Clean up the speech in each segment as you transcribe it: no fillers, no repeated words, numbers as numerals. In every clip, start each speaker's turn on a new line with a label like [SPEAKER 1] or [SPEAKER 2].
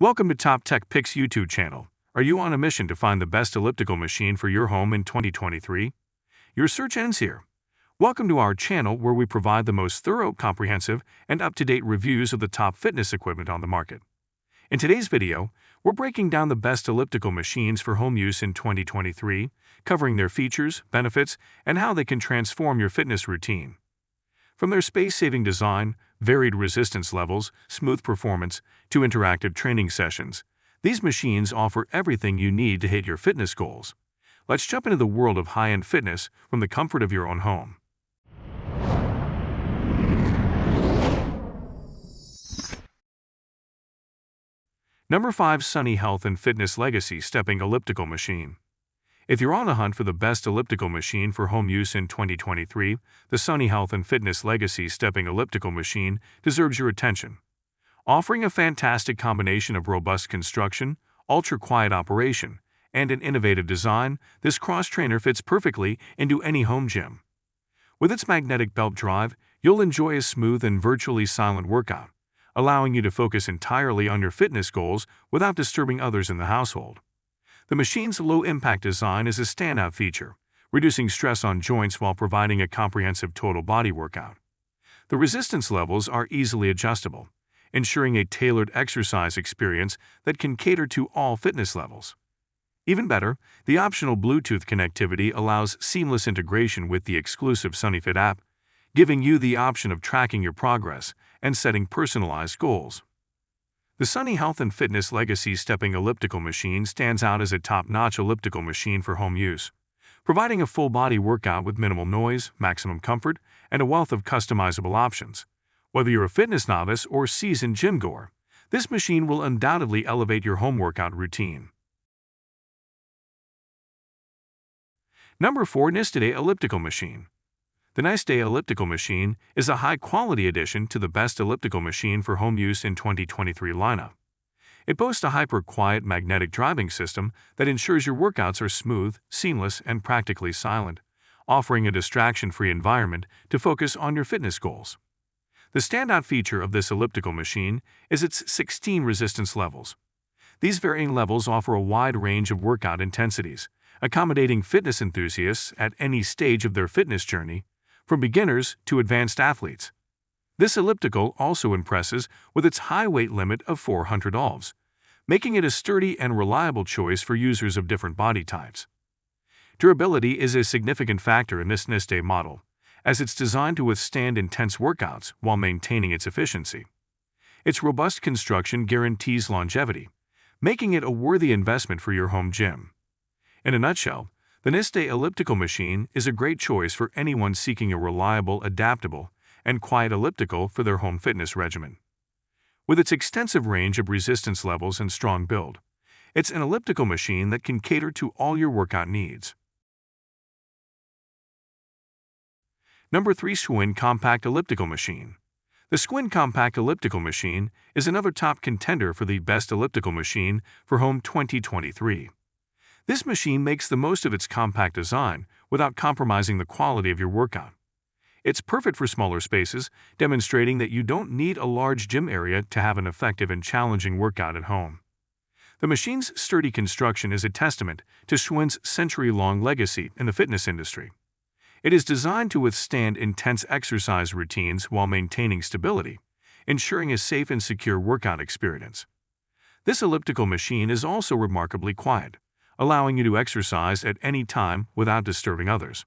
[SPEAKER 1] Welcome to Top Tech Picks YouTube channel. Are you on a mission to find the best elliptical machine for your home in 2023? Your search ends here. Welcome to our channel where we provide the most thorough, comprehensive, and up-to-date reviews of the top fitness equipment on the market. In today's video, we're breaking down the best elliptical machines for home use in 2023, covering their features, benefits, and how they can transform your fitness routine. From their space-saving design, varied resistance levels, smooth performance, to interactive training sessions, these machines offer everything you need to hit your fitness goals. Let's jump into the world of high-end fitness from the comfort of your own home. Number 5. Sunny Health and Fitness Legacy Stepping Elliptical Machine. If you're on the hunt for the best elliptical machine for home use in 2023, the Sunny Health and Fitness Legacy Stepping Elliptical Machine deserves your attention. Offering a fantastic combination of robust construction, ultra-quiet operation, and an innovative design, this cross-trainer fits perfectly into any home gym. With its magnetic belt drive, you'll enjoy a smooth and virtually silent workout, allowing you to focus entirely on your fitness goals without disturbing others in the household. The machine's low-impact design is a standout feature, reducing stress on joints while providing a comprehensive total body workout. The resistance levels are easily adjustable, ensuring a tailored exercise experience that can cater to all fitness levels. Even better, the optional Bluetooth connectivity allows seamless integration with the exclusive SunnyFit app, giving you the option of tracking your progress and setting personalized goals. The Sunny Health and Fitness Legacy Stepping Elliptical Machine stands out as a top-notch elliptical machine for home use, providing a full-body workout with minimal noise, maximum comfort, and a wealth of customizable options. Whether you're a fitness novice or seasoned gym-goer, this machine will undoubtedly elevate your home workout routine. Number 4. Niceday Elliptical Machine. The Niceday Elliptical Machine is a high-quality addition to the best elliptical machine for home use in 2023 lineup. It boasts a hyper-quiet magnetic driving system that ensures your workouts are smooth, seamless, and practically silent, offering a distraction-free environment to focus on your fitness goals. The standout feature of this elliptical machine is its 16 resistance levels. These varying levels offer a wide range of workout intensities, accommodating fitness enthusiasts at any stage of their fitness journey, from beginners to advanced athletes. This elliptical also impresses with its high weight limit of 400 Ovs, making it a sturdy and reliable choice for users of different body types. Durability is a significant factor in this Niceday model, as it's designed to withstand intense workouts while maintaining its efficiency. Its robust construction guarantees longevity, making it a worthy investment for your home gym. In a nutshell, the Niceday Elliptical Machine is a great choice for anyone seeking a reliable, adaptable, and quiet elliptical for their home fitness regimen. With its extensive range of resistance levels and strong build, it's an elliptical machine that can cater to all your workout needs. Number 3. Schwinn Compact Elliptical Machine. The Schwinn Compact Elliptical Machine is another top contender for the best elliptical machine for home 2023. This machine makes the most of its compact design without compromising the quality of your workout. It's perfect for smaller spaces, demonstrating that you don't need a large gym area to have an effective and challenging workout at home. The machine's sturdy construction is a testament to Schwinn's century-long legacy in the fitness industry. It is designed to withstand intense exercise routines while maintaining stability, ensuring a safe and secure workout experience. This elliptical machine is also remarkably quiet, allowing you to exercise at any time without disturbing others.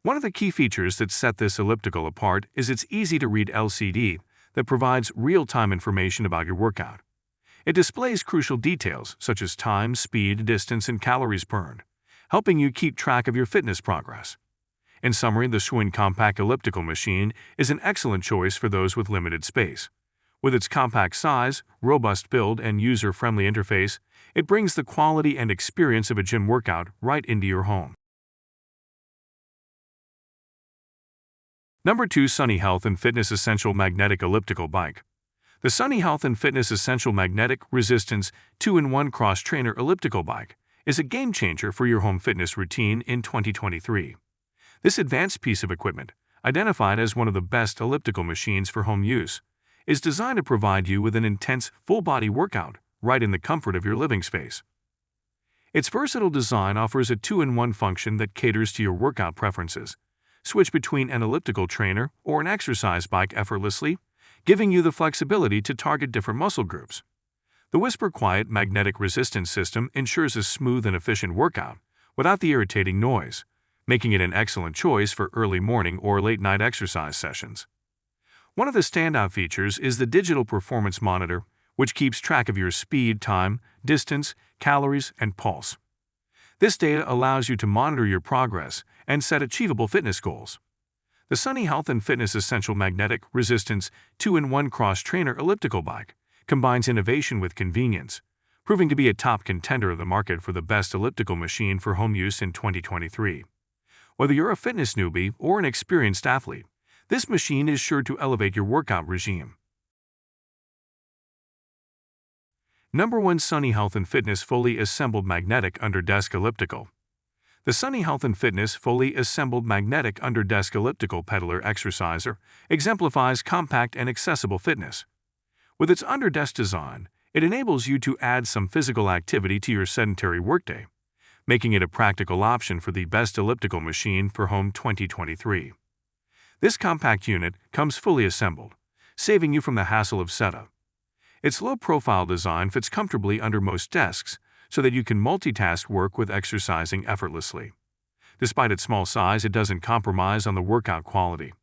[SPEAKER 1] One of the key features that set this elliptical apart is its easy-to-read LCD that provides real-time information about your workout. It displays crucial details such as time, speed, distance, and calories burned, helping you keep track of your fitness progress. In summary, the Schwinn Compact Elliptical Machine is an excellent choice for those with limited space. With its compact size, robust build, and user-friendly interface, it brings the quality and experience of a gym workout right into your home. Number 2. Sunny Health and Fitness Essential Magnetic Elliptical Bike. The Sunny Health and Fitness Essential Magnetic Resistance 2-in-1 Cross-Trainer Elliptical Bike is a game-changer for your home fitness routine in 2023. This advanced piece of equipment, identified as one of the best elliptical machines for home use, is designed to provide you with an intense, full-body workout right in the comfort of your living space. Its versatile design offers a two-in-one function that caters to your workout preferences. Switch between an elliptical trainer or an exercise bike effortlessly, giving you the flexibility to target different muscle groups. The whisper-quiet magnetic resistance system ensures a smooth and efficient workout without the irritating noise, making it an excellent choice for early morning or late-night exercise sessions. One of the standout features is the digital performance monitor, which keeps track of your speed, time, distance, calories, and pulse. This data allows you to monitor your progress and set achievable fitness goals. The Sunny Health and Fitness Essential Magnetic Resistance 2-in-1 Cross-Trainer Elliptical Bike combines innovation with convenience, proving to be a top contender of the market for the best elliptical machine for home use in 2023. Whether you're a fitness newbie or an experienced athlete, this machine is sure to elevate your workout regime. Number 1. Sunny Health and Fitness Fully Assembled Magnetic Under-Desk Elliptical. The Sunny Health and Fitness Fully Assembled Magnetic Under-Desk Elliptical Pedaler Exerciser exemplifies compact and accessible fitness. With its under-desk design, it enables you to add some physical activity to your sedentary workday, making it a practical option for the best elliptical machine for home 2023. This compact unit comes fully assembled, saving you from the hassle of setup. Its low-profile design fits comfortably under most desks so that you can multitask work with exercising effortlessly. Despite its small size, it doesn't compromise on the workout quality.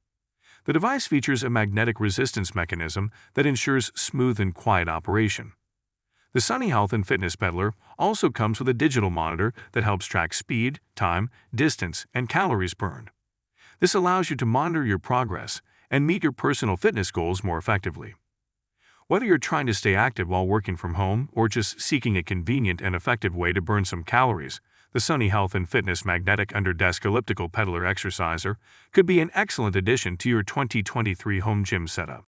[SPEAKER 1] The device features a magnetic resistance mechanism that ensures smooth and quiet operation. The Sunny Health and Fitness Pedaler also comes with a digital monitor that helps track speed, time, distance, and calories burned. This allows you to monitor your progress and meet your personal fitness goals more effectively. Whether you're trying to stay active while working from home or just seeking a convenient and effective way to burn some calories, the Sunny Health and Fitness Magnetic Under-Desk Elliptical Pedaler Exerciser could be an excellent addition to your 2023 home gym setup.